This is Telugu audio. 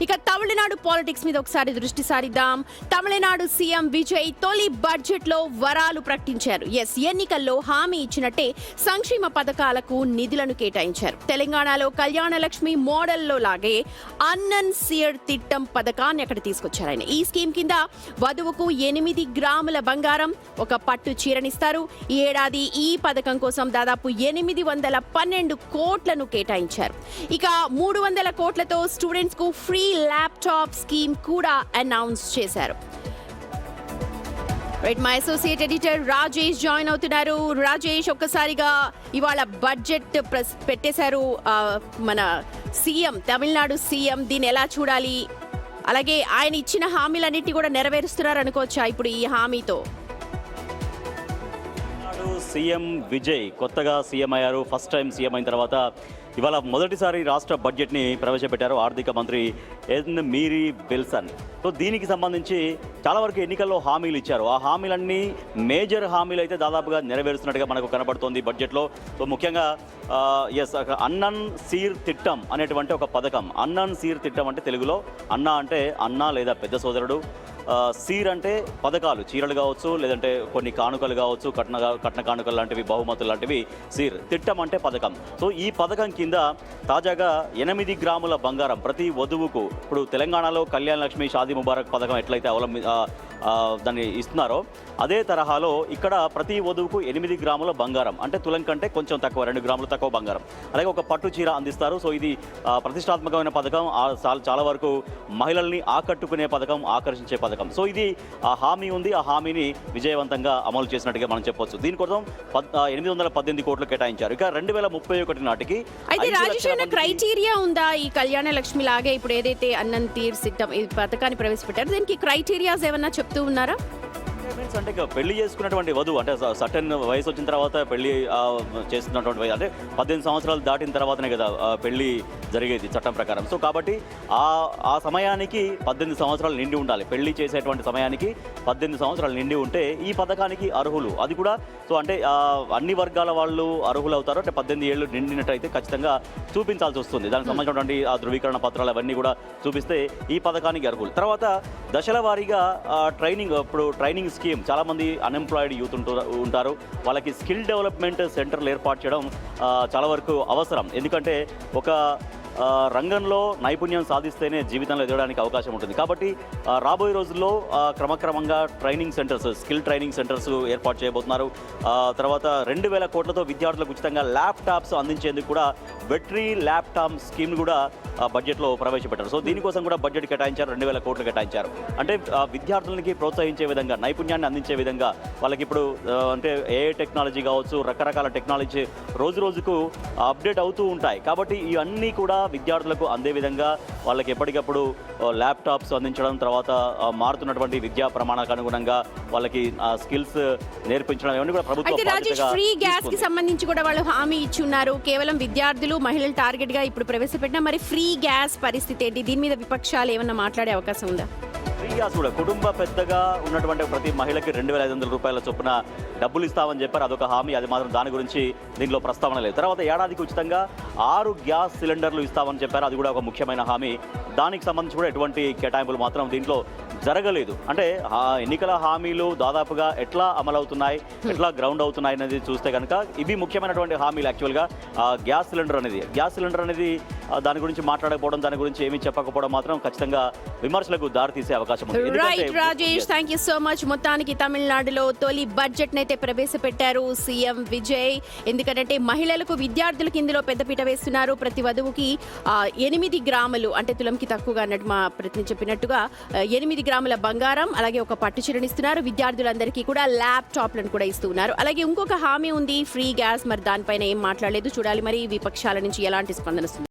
ఇక తమిళనాడు పాలిటిక్స్ మీద ఒకసారి దృష్టి సారిద్దాం. తమిళనాడు సీఎం విజయ్ తొలి బడ్జెట్ లో వరాలు ప్రకటించారు. ఎన్నికల్లో హామీ ఇచ్చినట్టే సంక్షేమ పథకాలకు నిధులను కేటాయించారు. తెలంగాణలో కళ్యాణ లక్ష్మి మోడల్లో లాగే అన్నన్ సీర్ తిట్టం పథకాన్ని అక్కడ తీసుకొచ్చారు ఆయన. ఈ స్కీమ్ కింద వధువుకు 8 గ్రాముల బంగారం, ఒక పట్టు చీరనిస్తారు. ఈ ఏడాది ఈ పథకం కోసం దాదాపు 812 కోట్లను కేటాయించారు. ఇక 300 కోట్లతో స్టూడెంట్స్ కు ఫ్రీ ల్యాప్టాప్ స్కీమ్ కూడా అనౌన్స్ చేశారు. మా అసోసియేట్ ఎడిటర్ రాజేష్ జాయిన్ అవుతున్నారు. రాజేష్, ఒక్కసారిగా ఇవాళ బడ్జెట్ పెట్టేశారు మన సీఎం, తమిళనాడు సీఎం. దీన్ని ఎలా చూడాలి? అలాగే ఆయన ఇచ్చిన హామీలన్నిటి కూడా నెరవేరుస్తున్నారు అనుకోవచ్చా ఇప్పుడు ఈ హామీతో? సీఎం విజయ్ కొత్తగా సీఎం అయ్యారు. ఫస్ట్ టైం సీఎం అయిన తర్వాత ఇవాళ మొదటిసారి రాష్ట్ర బడ్జెట్ని ప్రవేశపెట్టారు ఆర్థిక మంత్రి ఎన్ మీరీ విల్సన్. సో దీనికి సంబంధించి చాలా వరకు ఎన్నికల్లో హామీలు ఇచ్చారు. ఆ హామీలన్నీ మేజర్ హామీలు అయితే దాదాపుగా నెరవేరుస్తున్నట్టుగా మనకు కనబడుతోంది బడ్జెట్లో. సో ముఖ్యంగా అన్నన్ సీర్ తిట్టం అనేటువంటి ఒక పథకం. అన్నన్ సీర్ తిట్టం అంటే తెలుగులో అన్న అంటే అన్న లేదా పెద్ద సోదరుడు, సీర్ అంటే పథకాలు, చీరలు కావచ్చు, లేదంటే కొన్ని కానుకలు కావచ్చు, కట్న కానుకలు లాంటివి, బహుమతులు లాంటివి సీర్. తిట్టం అంటే పథకం. సో ఈ పథకం కింద తాజాగా 8 గ్రాముల బంగారం ప్రతి వధువుకు, ఇప్పుడు తెలంగాణలో కళ్యాణ లక్ష్మి షాదీ ముబారక్ పథకం ఎట్లయితే దాన్ని ఇస్తున్నారో అదే తరహాలో ఇక్కడ ప్రతి వధువుకు 8 గ్రాముల బంగారం, అంటే తులం కంటే కొంచెం తక్కువ, 2 గ్రాములు తక్కువ బంగారం, అలాగే ఒక పట్టు చీర అందిస్తారు. సో ఇది ప్రతిష్టాత్మకమైన పథకం. చాలా వరకు మహిళల్ని ఆకట్టుకునే పథకం, ఆకర్షించే పథకం. సో ఇది ఆ హామీ ఉంది. ఆ హామీని విజయవంతంగా అమలు చేసినట్టుగా మనం చెప్పొచ్చు. దీనికోసం 818 కోట్లు కేటాయించారు. ఇక 2031 నాటికి క్రైటీరియా ఉందా ఈ కళ్యాణ లక్ష్మి లాగే ఇప్పుడు ఏదైతే అన్నం తీర్ సిట్టం ఈ పథకాన్ని ప్రవేశపెట్టారు, దీనికి క్రైటీరియాస్ ఏమన్నా చెప్తూ ఉన్నారా? అంటే పెళ్లి చేసుకున్నటువంటి వధువు, అంటే సర్టన్ వయసు వచ్చిన తర్వాత పెళ్లి చేస్తున్నటువంటి వయసు, అంటే 18 సంవత్సరాలు దాటిన తర్వాతనే కదా పెళ్లి జరిగేది చట్టం ప్రకారం. సో కాబట్టి ఆ సమయానికి 18 సంవత్సరాలు నిండి ఉండాలి. పెళ్లి చేసేటువంటి సమయానికి 18 సంవత్సరాలు నిండి ఉంటే ఈ పథకానికి అర్హులు. అది కూడా సో అంటే అన్ని వర్గాల వాళ్ళు అర్హులు అవుతారు. అంటే 18 ఏళ్ళు నిండినట్టయితే ఖచ్చితంగా చూపించాల్సి వస్తుంది. దానికి సంబంధించినటువంటి ఆ ధృవీకరణ పత్రాలు అవన్నీ కూడా చూపిస్తే ఈ పథకానికి అర్హులు. తర్వాత దశల వారీగా ట్రైనింగ్ స్కీమ్, చాలామంది అన్ఎంప్లాయిడ్ యూత్ ఉంటారు. వాళ్ళకి స్కిల్ డెవలప్మెంట్ సెంటర్లు ఏర్పాటు చేయడం చాలా వరకు అవసరం. ఎందుకంటే ఒక రంగంలో నైపుణ్యం సాధిస్తేనే జీవితంలో ఎదగడానికి అవకాశం ఉంటుంది. కాబట్టి రాబోయే రోజుల్లో క్రమక్రమంగా training centres, skill training centres ఏర్పాటు చేయబోతున్నారు. తర్వాత 2000 కోట్లతో విద్యార్థులకు ఉచితంగా ల్యాప్టాప్స్ అందించేందుకు కూడా వెటరీ ల్యాప్టాప్ స్కీమ్ కూడా బడ్జెట్లో ప్రవేశపెట్టారు. సో దీనికోసం కూడా బడ్జెట్ కేటాయించారు, 2000 కోట్లు కేటాయించారు. అంటే విద్యార్థులకి ప్రోత్సహించే విధంగా, నైపుణ్యాన్ని అందించే విధంగా వాళ్ళకి ఇప్పుడు అంటే ఏఐ టెక్నాలజీ కావచ్చు, రకరకాల టెక్నాలజీ రోజు రోజుకు అప్డేట్ అవుతూ ఉంటాయి. కాబట్టి ఇవన్నీ కూడా విద్యార్థులకు అందే విధంగా వాళ్ళకి ఎప్పటికప్పుడు ల్యాప్టాప్స్ అందించడం, తర్వాత మారుతున్నటువంటి విద్యా ప్రమాణాలకు అనుగుణంగా వాళ్ళకి స్కిల్స్ నేర్పించడం, ఇవన్నీ కూడా ప్రభుత్వం. ఫ్రీ గ్యాస్ కి సంబంధించి కూడా వాళ్ళు హామీ ఇచ్చి ఉన్నారు. కేవలం విద్యార్థులు, మహిళలు టార్గెట్ గా ఇప్పుడు ప్రవేశపెట్టిన మరి ఫ్రీ గ్యాస్ పరిస్థితి ఏంటి? దీని మీద విపక్షాలు ఏమన్నా మాట్లాడే అవకాశం ఉందా? ఫ్రీ గ్యాస్ కూడా కుటుంబ పెద్దగా ఉన్నటువంటి ప్రతి మహిళకి 2500 రూపాయల చొప్పున డబ్బులు ఇస్తామని చెప్పారు. అదొక హామీ. అది మాత్రం దాని గురించి దీనిలో ప్రస్తావన లేదు. తర్వాత ఏడాదికి ఉచితంగా 6 గ్యాస్ సిలిండర్లు ఇస్తామని చెప్పారు. అది కూడా ఒక ముఖ్యమైన హామీ. దానికి సంబంధించి కూడా ఎటువంటి కేటాయింపులు మాత్రం దీంట్లో జరగలేదు. అంటే ఎన్నికల హామీలు దాదాపుగా ఎట్లా అమలవుతున్నాయి, ఎట్లా గ్రౌండ్ అవుతున్నాయి అనేది చూస్తే కనుక ఇవి ముఖ్యమైనటువంటి హామీలు. యాక్చువల్గా గ్యాస్ సిలిండర్ అనేది దాని గురించి మాట్లాడకపోవడం, దాని గురించి ఏమీ చెప్పకపోవడం మాత్రం ఖచ్చితంగా విమర్శలకు దారితీసే అవకాశం ఉంది. Right Rajesh, thank you so much. మొత్తానికి తమిళనాడులో తొలి బడ్జెట్ నైతే ప్రవేశపెట్టారు సీఎం విజయ్. ఎందుకంటే మహిళలకు, విద్యార్థులకు ఇందులో పెద్దపీట వేస్తున్నారు. ప్రతి వధువుకి 8 గ్రాములు, అంటే తులంకి తక్కువగా అన్నట్టు మా ప్రతినిధి చెప్పినట్టుగా 8 గ్రాముల బంగారం, అలాగే ఒక పట్టు చీరని ఇస్తున్నారు. విద్యార్థులందరికీ కూడా ల్యాప్టాప్లను కూడా ఇస్తున్నారు. అలాగే ఇంకొక హామీ ఉంది, ఫ్రీ గ్యాస్. మరి దానిపైన ఏం మాట్లాడలేదు. చూడాలి మరి విపక్షాల నుంచి ఎలాంటి స్పందన వస్తుంది.